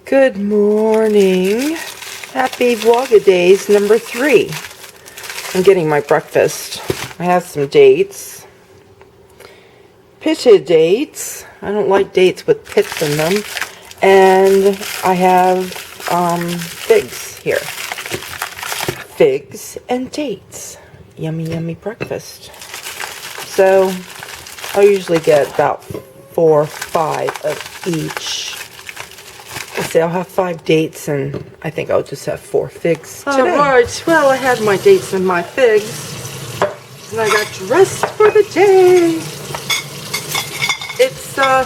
Good morning. Happy Vlogidays number 3. I'm getting my breakfast. I have some dates. Pitted dates. I don't like dates with pits in them. And I have figs here. Figs and dates. Yummy, yummy breakfast. So I'll usually get about 4 or 5 of each. Let's see, I'll have 5 dates, and I think I'll just have 4 figs today. Alright, well, I had my dates and my figs, and I got dressed for the day. It's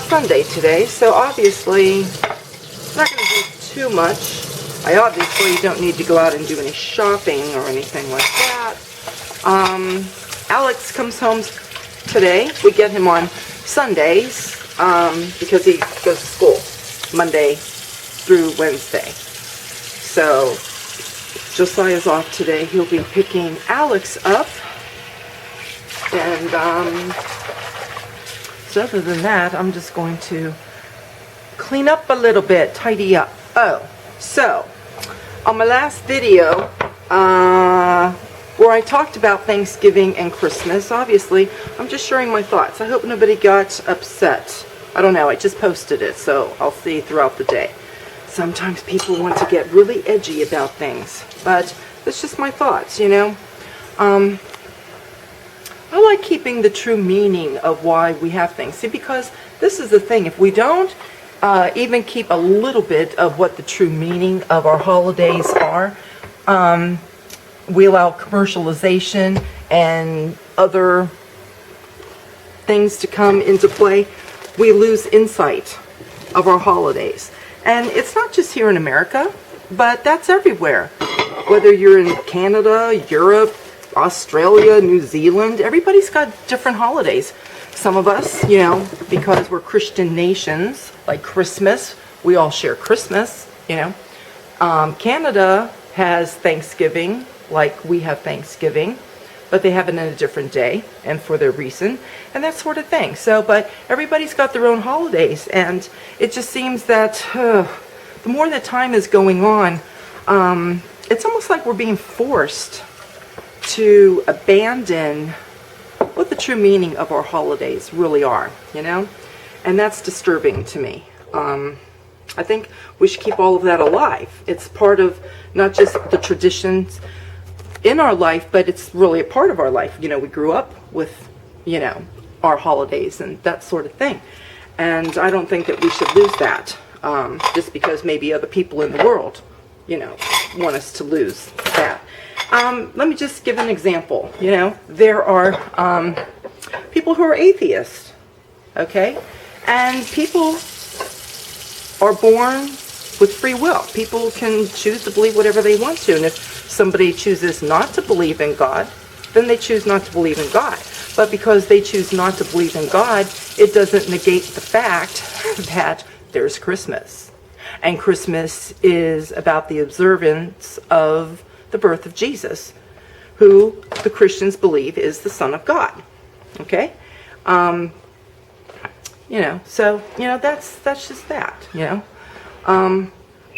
Sunday today, so obviously, I'm not going to do too much. I obviously don't need to go out and do any shopping or anything like that. Alex comes home today. We get him on Sundays, because he goes to school Monday through Wednesday. So Josiah's off today. He'll be picking Alex up. And so other than that, I'm just going to clean up a little bit, tidy up. Oh, so on my last video, where I talked about Thanksgiving and Christmas, obviously, I'm just sharing my thoughts. I hope nobody got upset. I don't know, I just posted it, so I'll see throughout the day. Sometimes people want to get really edgy about things, but that's just my thoughts, you know. I like keeping the true meaning of why we have things. See, because this is the thing, if we don't even keep a little bit of what the true meaning of our holidays are, we allow commercialization and other things to come into play. We lose insight of our holidays. And it's not just here in America, but that's everywhere. Whether you're in Canada, Europe, Australia, New Zealand, everybody's got different holidays. Some of us, you know, because we're Christian nations, like Christmas, we all share Christmas, you know. Canada has Thanksgiving, like we have Thanksgiving, but they have it in a different day and for their reason and that sort of thing. So, but everybody's got their own holidays, and it just seems that the more that time is going on, it's almost like we're being forced to abandon what the true meaning of our holidays really are, you know? And that's disturbing to me. I think we should keep all of that alive. It's part of not just the traditions in our life, but it's really a part of our life. You know, we grew up with, you know, our holidays and that sort of thing. And I don't think that we should lose that, just because maybe other people in the world, you know, want us to lose that. Let me just give an example. You know, there are people who are atheists, okay? And people are born with free will. People can choose to believe whatever they want to. And if somebody chooses not to believe in God, then they choose not to believe in God. But because they choose not to believe in God, it doesn't negate the fact that there's Christmas. And Christmas is about the observance of the birth of Jesus, who the Christians believe is the Son of God. Okay? You know, so, you know, that's just that, you know.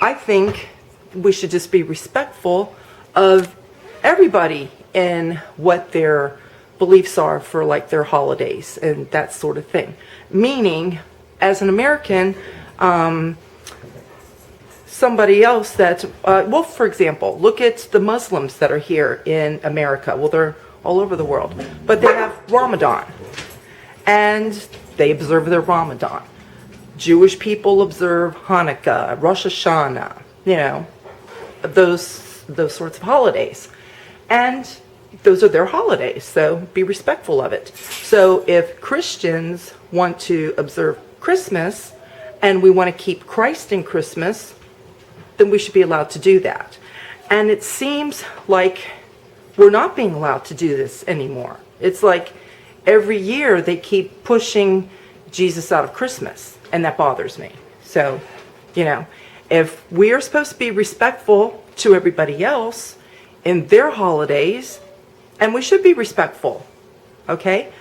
I think we should just be respectful of everybody and what their beliefs are for, like, their holidays and that sort of thing. Meaning, as an American, somebody else that, well, for example, look at the Muslims that are here in America. Well, they're all over the world, but they have Ramadan, and they observe their Ramadan. Jewish people observe Hanukkah, Rosh Hashanah, you know, those sorts of holidays. And those are their holidays, so be respectful of it. So if Christians want to observe Christmas, and we want to keep Christ in Christmas, then we should be allowed to do that. And it seems like we're not being allowed to do this anymore. It's like every year they keep pushing Jesus out of Christmas, and that bothers me. So, you know, if we are supposed to be respectful to everybody else in their holidays, and we should be respectful, okay?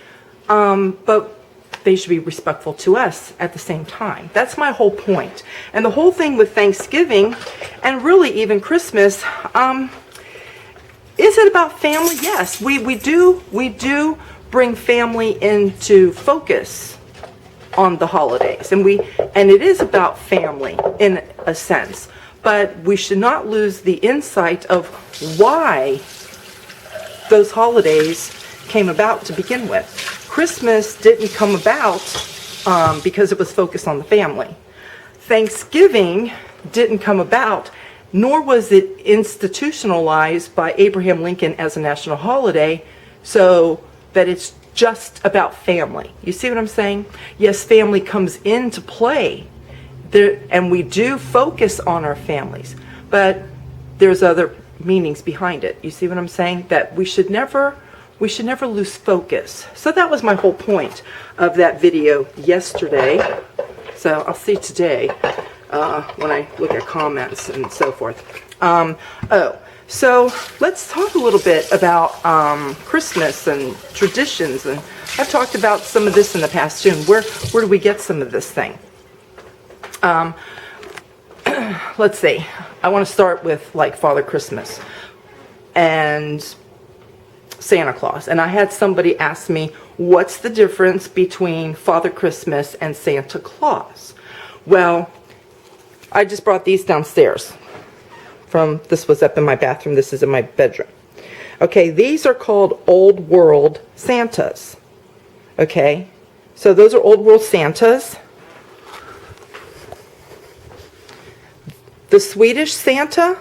But they should be respectful to us at the same time. That's my whole point. And the whole thing with Thanksgiving, and really even Christmas, is it about family? Yes, we do bring family into focus on the holidays, and it is about family in a sense, but we should not lose the insight of why those holidays came about to begin with. Christmas didn't come about because it was focused on the family. Thanksgiving didn't come about, nor was it institutionalized by Abraham Lincoln as a national holiday, so that it's just about family. You see what I'm saying? Yes, family comes into play there, and we do focus on our families, but there's other meanings behind it. You see what I'm saying? That we should never lose focus. So that was my whole point of that video yesterday. So I'll see today when I look at comments and so forth. So let's talk a little bit about Christmas and traditions. And I've talked about some of this in the past too. And where do we get some of this thing? Let's see. I want to start with like Father Christmas and Santa Claus. And I had somebody ask me, what's the difference between Father Christmas and Santa Claus? Well, I just brought these downstairs. This was up in my bathroom. This is in my bedroom. Okay, these are called Old World Santas. Okay, so those are Old World Santas. The Swedish Santa,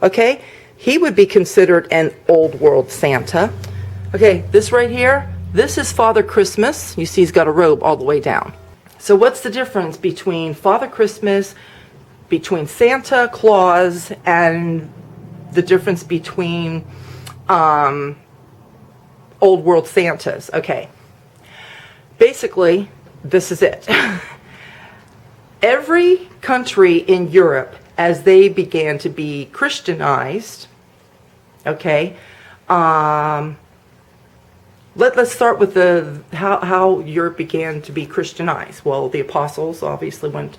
okay, he would be considered an Old World Santa. Okay, this right here, this is Father Christmas. You see he's got a robe all the way down. So what's the difference between Father Christmas, between Santa Claus, and the difference between Old World Santas? Okay, basically, this is it. Every country in Europe, as they began to be Christianized, okay, let's start with how Europe began to be Christianized. Well, the apostles obviously went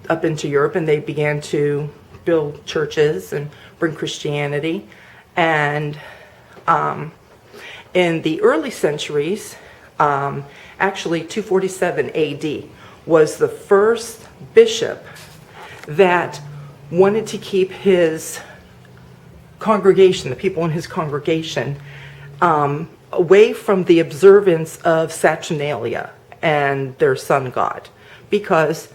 up into Europe and they began to build churches and bring Christianity. And in the early centuries, actually 247 AD was the first bishop that wanted to keep his congregation, the people in his congregation, away from the observance of Saturnalia and their sun god, because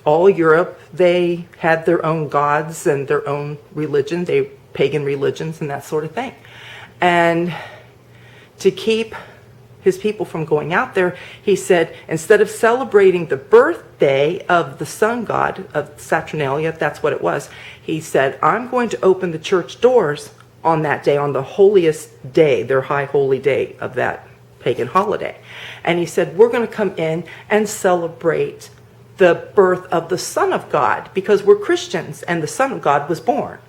all Europe, they had their own gods and their own religion, pagan religions and that sort of thing. And to keep his people from going out there, he said, instead of celebrating the birthday of the sun god of Saturnalia, if that's what it was, he said, I'm going to open the church doors on that day, on the holiest day, their high holy day of that pagan holiday. And he said, we're going to come in and celebrate the birth of the Son of God, because we're Christians and the Son of God was born.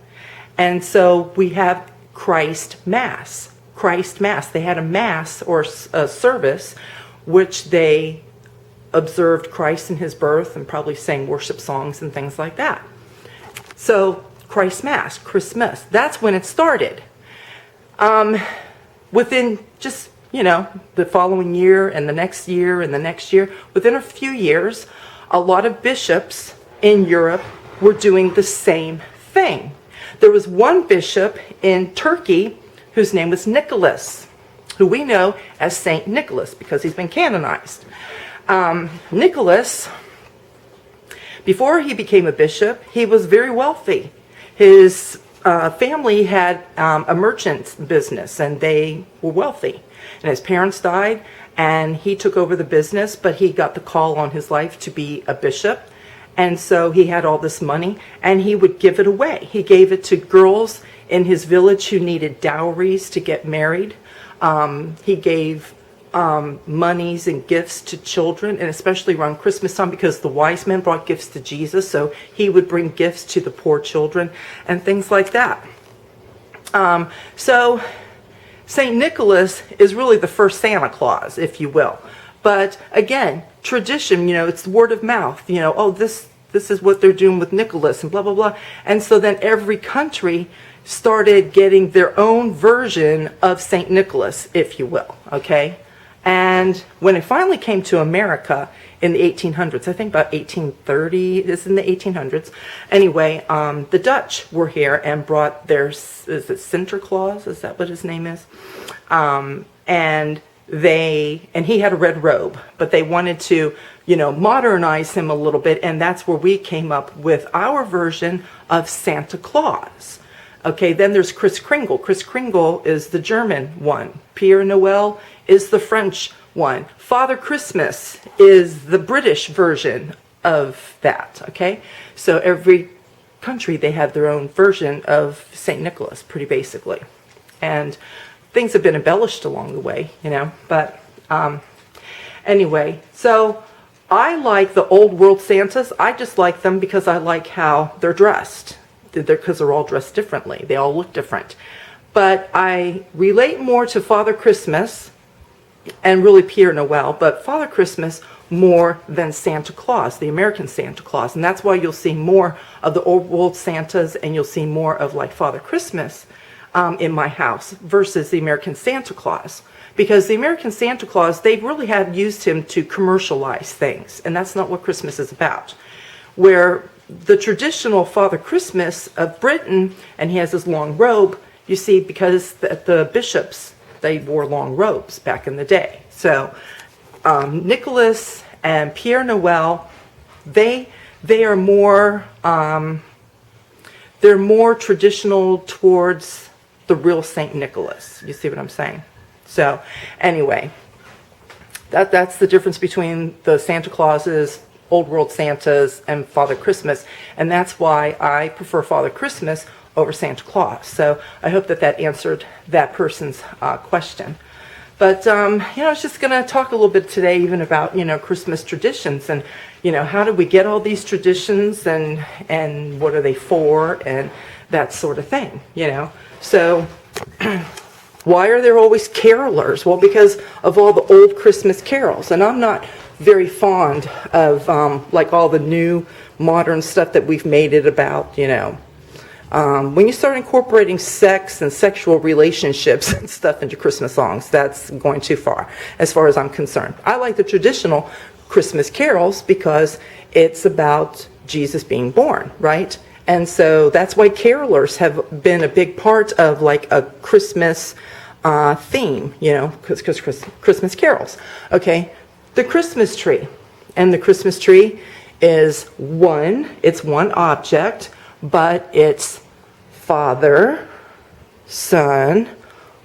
And so we have Christ Mass. Christ Mass. They had a Mass or a service which they observed Christ in his birth and probably sang worship songs and things like that. So Christ Mass, Christmas, that's when it started. Within just, the following year and the next year and the next year, within a few years, a lot of bishops in Europe were doing the same thing. There was one bishop in Turkey whose name was Nicholas, who we know as Saint Nicholas because he's been canonized. Nicholas, before he became a bishop, he was very wealthy. His family had a merchant business and they were wealthy. And his parents died and he took over the business, but he got the call on his life to be a bishop. And so he had all this money and he would give it away. He gave it to girls in his village who needed dowries to get married. He gave monies and gifts to children, and especially around Christmas time, because the wise men brought gifts to Jesus, so he would bring gifts to the poor children and things like that. So St. Nicholas is really the first Santa Claus, if you will. But again, tradition, it's word of mouth, oh, this is what they're doing with Nicholas and blah, blah, blah. And so then every country started getting their own version of St. Nicholas, if you will, okay? And when it finally came to America in the 1800s, I think about 1830, it's in the 1800s. Anyway, the Dutch were here and brought their, is it Sinterklaas? Is that what his name is? And he had a red robe, but they wanted to, modernize him a little bit, and that's where we came up with our version of Santa Claus. Okay, then there's Kris Kringle. Kris Kringle is the German one. Pierre Noel is the French one. Father Christmas is the British version of that, okay? So every country, they have their own version of St. Nicholas, pretty basically. And things have been embellished along the way, but anyway, so I like the old world Santas. I just like them because I like how they're dressed. Because they're all dressed differently. They all look different. But I relate more to Father Christmas and really Pierre Noel, but Father Christmas more than Santa Claus, the American Santa Claus. And that's why you'll see more of the old world Santas and you'll see more of like Father Christmas in my house versus the American Santa Claus. Because the American Santa Claus, they really have used him to commercialize things. And that's not what Christmas is about. Where the traditional Father Christmas of Britain, and he has his long robe, you see, because the bishops, they wore long robes back in the day. So Nicholas and Pierre Noel, they are more, they're more traditional towards the real Saint Nicholas. You see what I'm saying? So anyway, that's the difference between the Santa Clauses, Old World Santas, and Father Christmas, and that's why I prefer Father Christmas over Santa Claus. So I hope that answered that person's question. But I was just going to talk a little bit today even about Christmas traditions and how do we get all these traditions and what are they for and that sort of thing. So why are there always carolers? Well, because of all the old Christmas carols, and I'm not very fond of like all the new modern stuff that we've made it about, when you start incorporating sex and sexual relationships and stuff into Christmas songs, that's going too far as I'm concerned. I like the traditional Christmas carols because it's about Jesus being born, right? And so that's why carolers have been a big part of like a Christmas theme, because Christmas carols, okay? The Christmas tree. And the Christmas tree is it's one object, but it's Father, Son,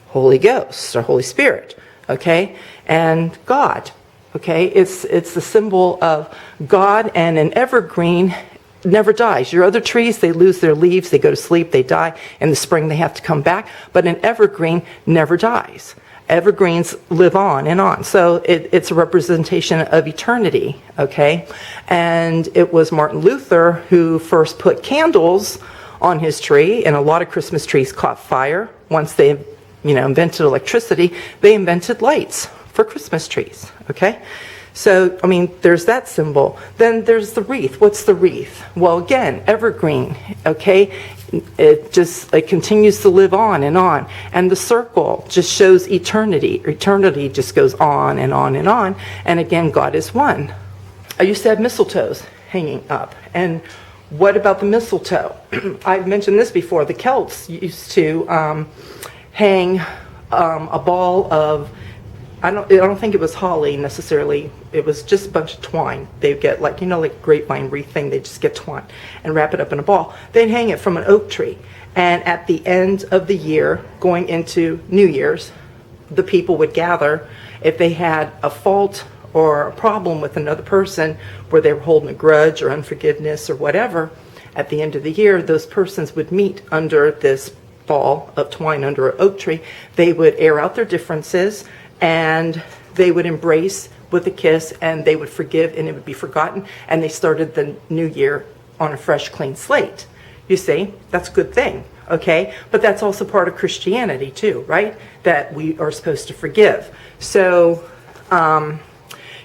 Holy Ghost, or Holy Spirit, okay? And God, okay? It's the symbol of God, and an evergreen never dies. Your other trees, they lose their leaves, they go to sleep, they die. In the spring, they have to come back, but an evergreen never dies. Evergreens live on and on. So it's a representation of eternity, okay? And it was Martin Luther who first put candles on his tree, and a lot of Christmas trees caught fire. Once they, invented electricity, they invented lights for Christmas trees, okay? So, there's that symbol. Then there's the wreath. What's the wreath? Well, again, evergreen, okay? It continues to live on. And the circle just shows eternity. Eternity just goes on and on and on. And again, God is one. I used to have mistletoes hanging up. And what about the mistletoe? I've mentioned this before. The Celts used to hang a ball of, I don't think it was holly necessarily. It was just a bunch of twine. They'd get like grapevine wreath thing. They'd just get twine and wrap it up in a ball. They'd hang it from an oak tree. And at the end of the year, going into New Year's, the people would gather if they had a fault or a problem with another person where they were holding a grudge or unforgiveness or whatever. At the end of the year, those persons would meet under this ball of twine under an oak tree. They would air out their differences, and they would embrace with a kiss, and they would forgive, and it would be forgotten, and they started the new year on a fresh, clean slate. You see, that's a good thing, okay? But that's also part of Christianity too, right? That we are supposed to forgive. So,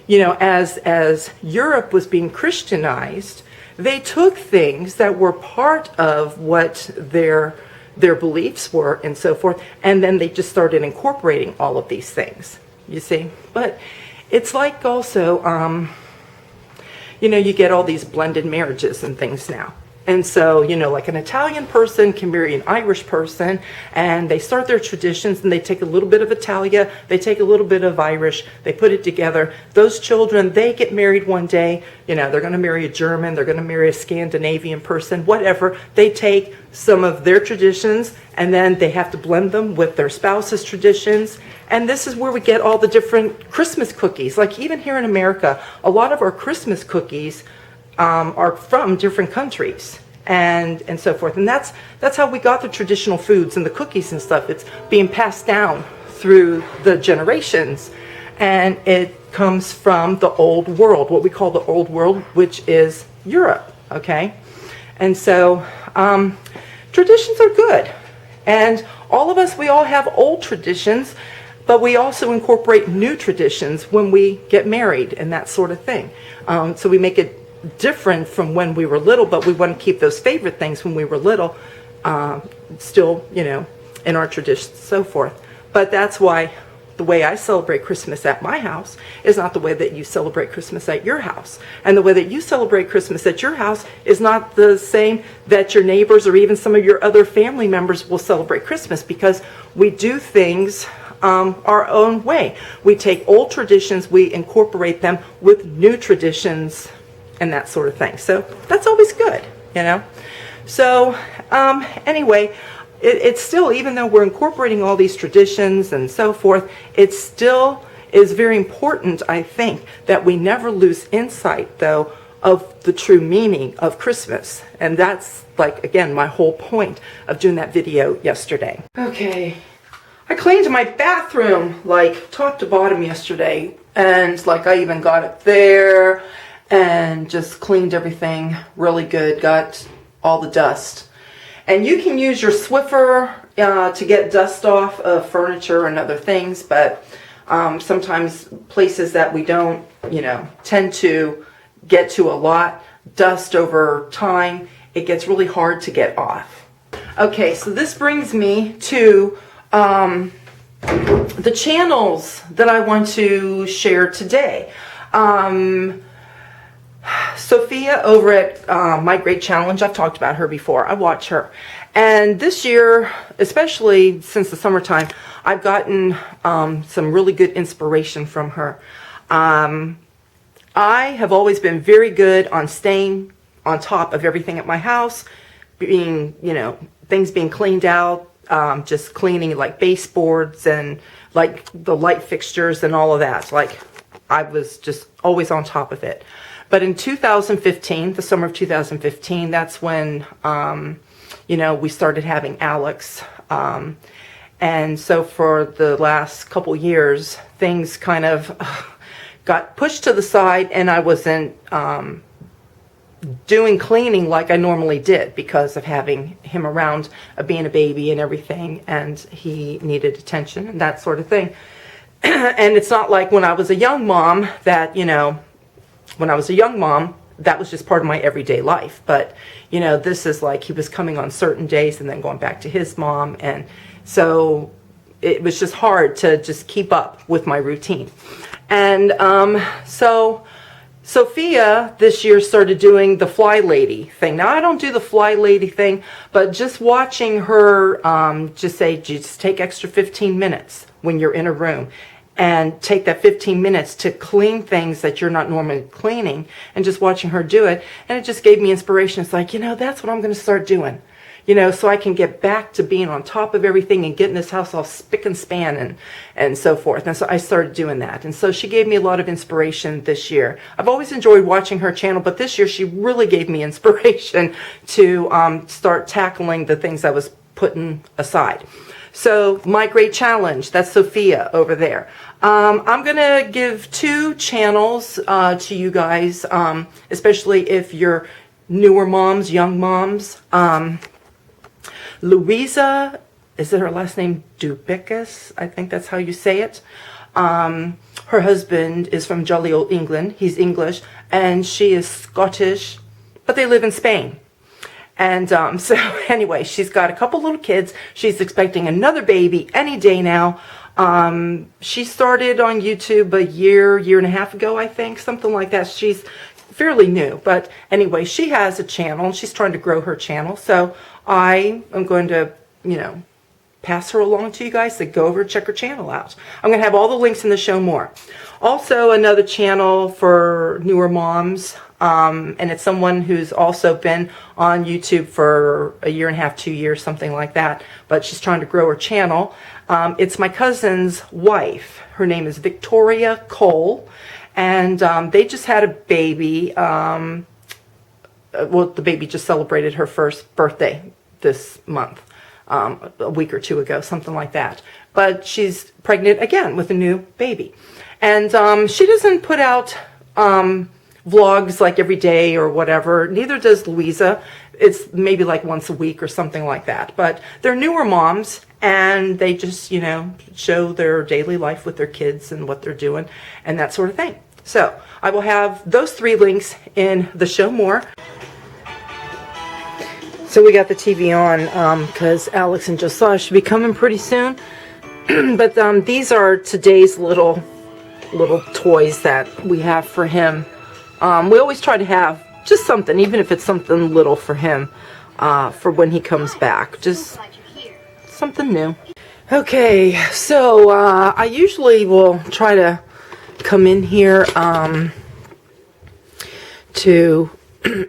you know, as Europe was being Christianized, they took things that were part of what their beliefs were and so forth, and then they just started incorporating all of these things, you see. But it's like also, you know, you get all these blended marriages and things now. And so, you know, like an Italian person can marry an Irish person, and they start their traditions, and they take a little bit of Italia, they take a little bit of Irish, they put it together. Those children, they get married one day, you know, they're going to marry a German, they're going to marry a Scandinavian person, whatever. They take some of their traditions, and then they have to blend them with their spouse's traditions. And this is where we get all the different Christmas cookies. Like even here in America, a lot of our Christmas cookies are from different countries and so forth. And that's how we got the traditional foods and the cookies and stuff. It's being passed down through the generations. And it comes from the old world, what we call the old world, which is Europe, okay? And so traditions are good. And all of us, we all have old traditions, but we also incorporate new traditions when we get married and that sort of thing. So we make it different from when we were little, but we want to keep those favorite things when we were little still, you know, in our traditions, so forth. But that's why the way I celebrate Christmas at my house is not the way that you celebrate Christmas at your house. And the way that you celebrate Christmas at your house is not the same that your neighbors or even some of your other family members will celebrate Christmas, because we do things our own way. We take old traditions, we incorporate them with new traditions and that sort of thing. So that's always good, you know. So anyway, it's still, even though we're incorporating all these traditions and so forth, it still is very important, I think, that we never lose insight, though, of the true meaning of Christmas. And that's, like, again, my whole point of doing that video yesterday. Okay, I cleaned my bathroom, like, top to bottom yesterday, and, like, I even got it there and just cleaned everything really good, got all the dust. And you can use your Swiffer to get dust off of furniture and other things, but sometimes places that we don't, you know, tend to get to a lot, dust over time, it gets really hard to get off. Okay, so this brings me to the channels that I want to share today. Sophia over at My Great Challenge, I've talked about her before. I watch her. And this year, especially since the summertime, I've gotten some really good inspiration from her. I have always been very good on staying on top of everything at my house, being, you know, things being cleaned out, just cleaning like baseboards and like the light fixtures and all of that. Like, I was just always on top of it. But in 2015, the summer of 2015, that's when, you know, we started having Alex. And so for the last couple years, things kind of got pushed to the side, and I wasn't doing cleaning like I normally did because of having him around, being a baby and everything, and he needed attention and that sort of thing. And it's not like when I was a young mom that, you know, when I was a young mom, that was just part of my everyday life. But, you know, this is like he was coming on certain days and then going back to his mom. And so it was just hard to just keep up with my routine. And so Sophia this year started doing the Fly Lady thing. Now, I don't do the Fly Lady thing, but just watching her just say, just take extra 15 minutes when you're in a room, and take that 15 minutes to clean things that you're not normally cleaning, and just watching her do it. And it just gave me inspiration. It's like, you know, that's what I'm going to start doing, you know, so I can get back to being on top of everything and getting this house all spick and span and so forth. And so I started doing that. And so she gave me a lot of inspiration this year. I've always enjoyed watching her channel, but this year she really gave me inspiration to start tackling the things I was putting aside. So My Great Challenge, that's Sophia over there. I'm going to give 2 channels to you guys, especially if you're newer moms, young moms. Louisa, is it her last name? Dubickas, I think that's how you say it. Her husband is from jolly old England. He's English, and she is Scottish, but they live in Spain. And so anyway, she's got a couple little kids. She's expecting another baby any day now. She started on YouTube a year and a half ago, I think, something like that. She's fairly new, but anyway, she has a channel, and she's trying to grow her channel. So I am going to, you know, pass her along to you guys to go over and check her channel out. I'm going to have all the links in the show more. Also, another channel for newer moms, and it's someone who's also been on YouTube for a year and a half, 2 years, something like that, but she's trying to grow her channel. It's my cousin's wife. Her name is Viktoriya Cole, and they just had a baby. Well, the baby just celebrated her first birthday this month. A week or two ago, something like that. But she's pregnant again with a new baby. And she doesn't put out vlogs like every day or whatever. Neither does Louisa. It's maybe like once a week or something like that. But they're newer moms, and they just, you know, show their daily life with their kids and what they're doing and that sort of thing. So I will have those 3 links in the show more. So we got the TV on because Alex and Josiah should be coming pretty soon. But these are today's little toys that we have for him. We always try to have just something, even if it's something little for him, for when he comes back. Just something new. Okay, so I usually will try to come in here to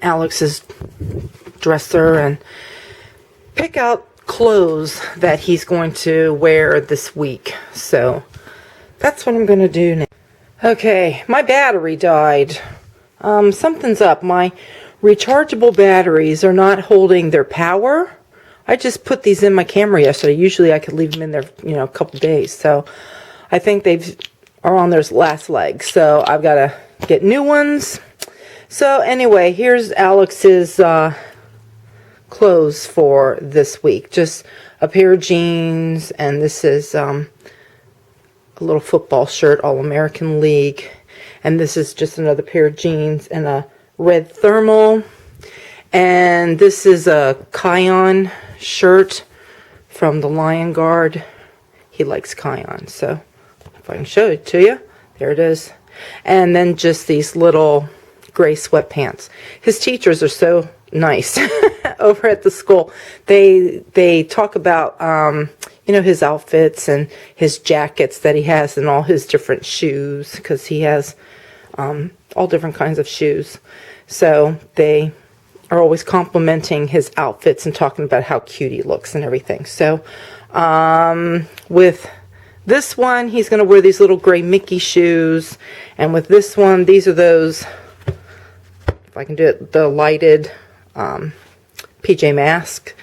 Alex's dresser and pick out clothes that he's going to wear this week. So that's what I'm going to do now. Okay, my battery died. Something's up. My rechargeable batteries are not holding their power. I just put these in my camera yesterday. Usually I could leave them in there, you know, a couple days. So I think are on their last leg. So I've got to get new ones. So anyway, here's Alex's clothes for this week. Just a pair of jeans, and this is a little football shirt, All-American League. And this is just another pair of jeans and a red thermal. And this is a Kion shirt from the Lion Guard. He likes Kion, so if I can show it to you. There it is. And then just these little gray sweatpants. His teachers are so nice over at the school. They talk about you know, his outfits and his jackets that he has and all his different shoes, because he has all different kinds of shoes. So they are always complimenting his outfits and talking about how cute he looks and everything. So with this one, he's going to wear these little gray Mickey shoes. And with this one, these are those, if I can do it, the lighted PJ Masks.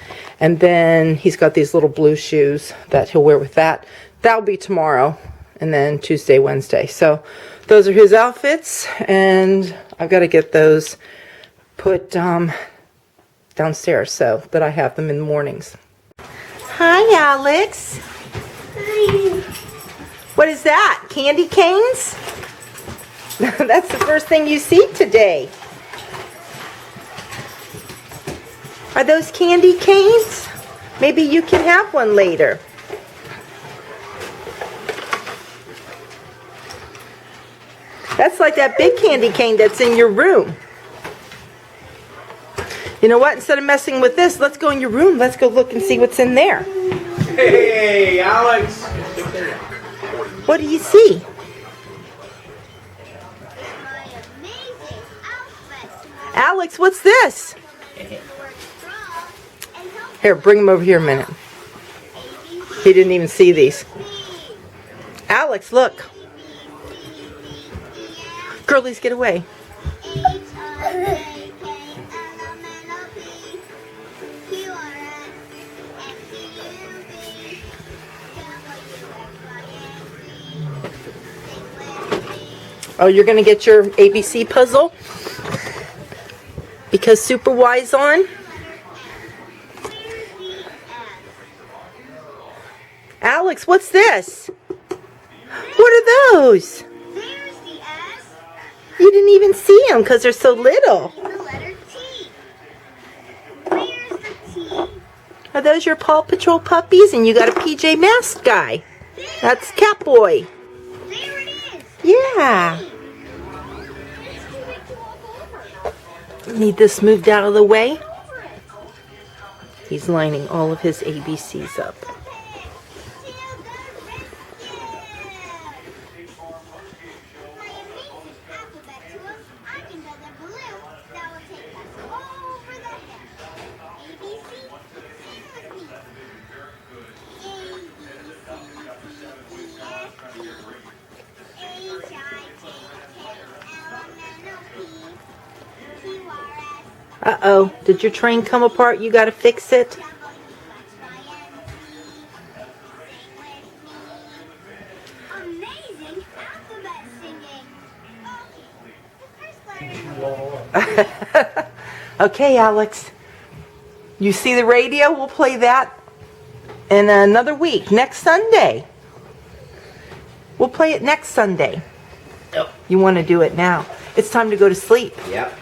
And then he's got these little blue shoes that he'll wear with that. That'll be tomorrow, and then Tuesday, Wednesday. So those are his outfits, and I've got to get those put downstairs so that I have them in the mornings. Hi, Alex. Hi. What is that? Candy canes? That's the first thing you see today. Are those candy canes? Maybe you can have one later. That's like that big candy cane that's in your room. You know what? Instead of messing with this, let's go in your room. Let's go look and see what's in there. Hey, Alex. What do you see? My amazing outfit. Alex, what's this? Here, bring him over here a minute. He didn't even see these. Alex, look. Girlies, get away. Oh, you're going to get your ABC puzzle? Because Super Y's on? Alex, what's this? What are those? You didn't even see them because they're so little. The letter T. Where's the T? Are those your Paw Patrol puppies? And you got a PJ Masks guy. That's Catboy. There it is. Yeah. It's too big to walk over. Need this moved out of the way. Over it. He's lining all of his ABCs up. Uh-oh, did your train come apart? You gotta fix it. Amazing alphabet singing. Okay, the first letter. Okay, Alex. You see the radio? We'll play that in another week, next Sunday. We'll play it next Sunday. Yep. You want to do it now. It's time to go to sleep. Yep.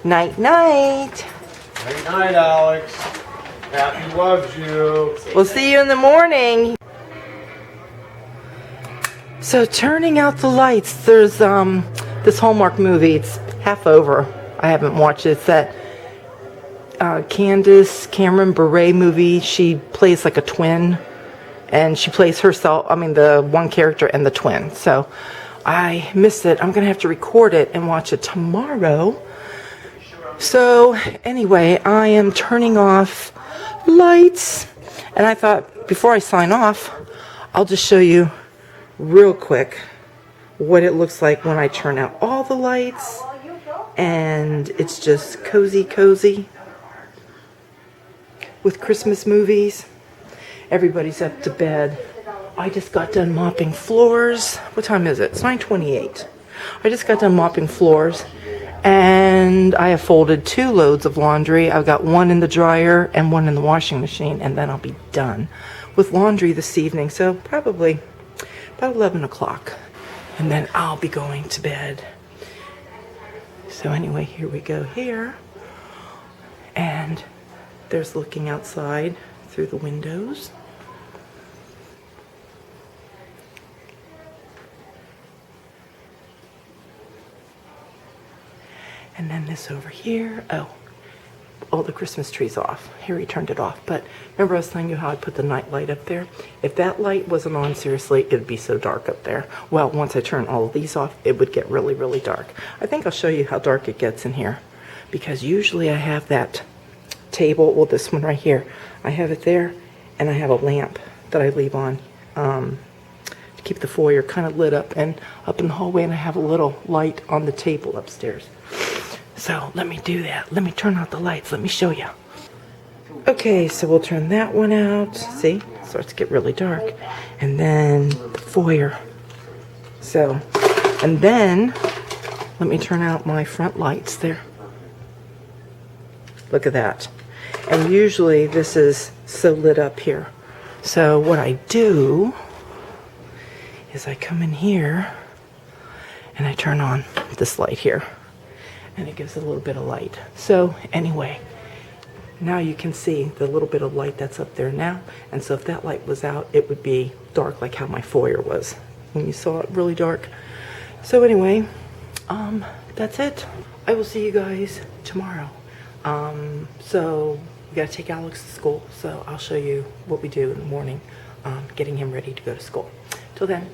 Night, night. Good night, Alex. Happy loves you. We'll see you in the morning. So turning out the lights, there's this Hallmark movie. It's half over. I haven't watched it. It's that Candace Cameron Bure movie. She plays like a twin, and she plays herself. I mean, the one character and the twin. So I missed it. I'm gonna have to record it and watch it tomorrow. So anyway, I am turning off lights, and I thought before I sign off, I'll just show you real quick what it looks like when I turn out all the lights, and it's just cozy with Christmas movies. Everybody's up to bed. I just got done mopping floors. What time is it? It's 9:28. I just got done mopping floors, and I have folded 2 loads of laundry. I've got one in the dryer and one in the washing machine, and then I'll be done with laundry this evening. So probably about 11 o'clock, and then I'll be going to bed. So anyway, here we go here, and there's looking outside through the windows. And then this over here, oh, all the Christmas trees off. Here he turned it off. But remember I was telling you how I put the night light up there? If that light wasn't on, seriously, it'd be so dark up there. Well, once I turn all of these off, it would get really, really dark. I think I'll show you how dark it gets in here, because usually I have that table, well, this one right here, I have it there, and I have a lamp that I leave on to keep the foyer kind of lit up, and up in the hallway, and I have a little light on the table upstairs. So let me do that. Let me turn out the lights. Let me show you. Okay, so we'll turn that one out. See, it starts to get really dark. And then the foyer. So, and then let me turn out my front lights there. Look at that. And usually this is so lit up here. So what I do is I come in here and I turn on this light here. And it gives it a little bit of light. So anyway, now you can see the little bit of light that's up there now. And so if that light was out, it would be dark like how my foyer was when you saw it really dark. So anyway, that's it. I will see you guys tomorrow. So we gotta take Alex to school. So I'll show you what we do in the morning, getting him ready to go to school. Till then.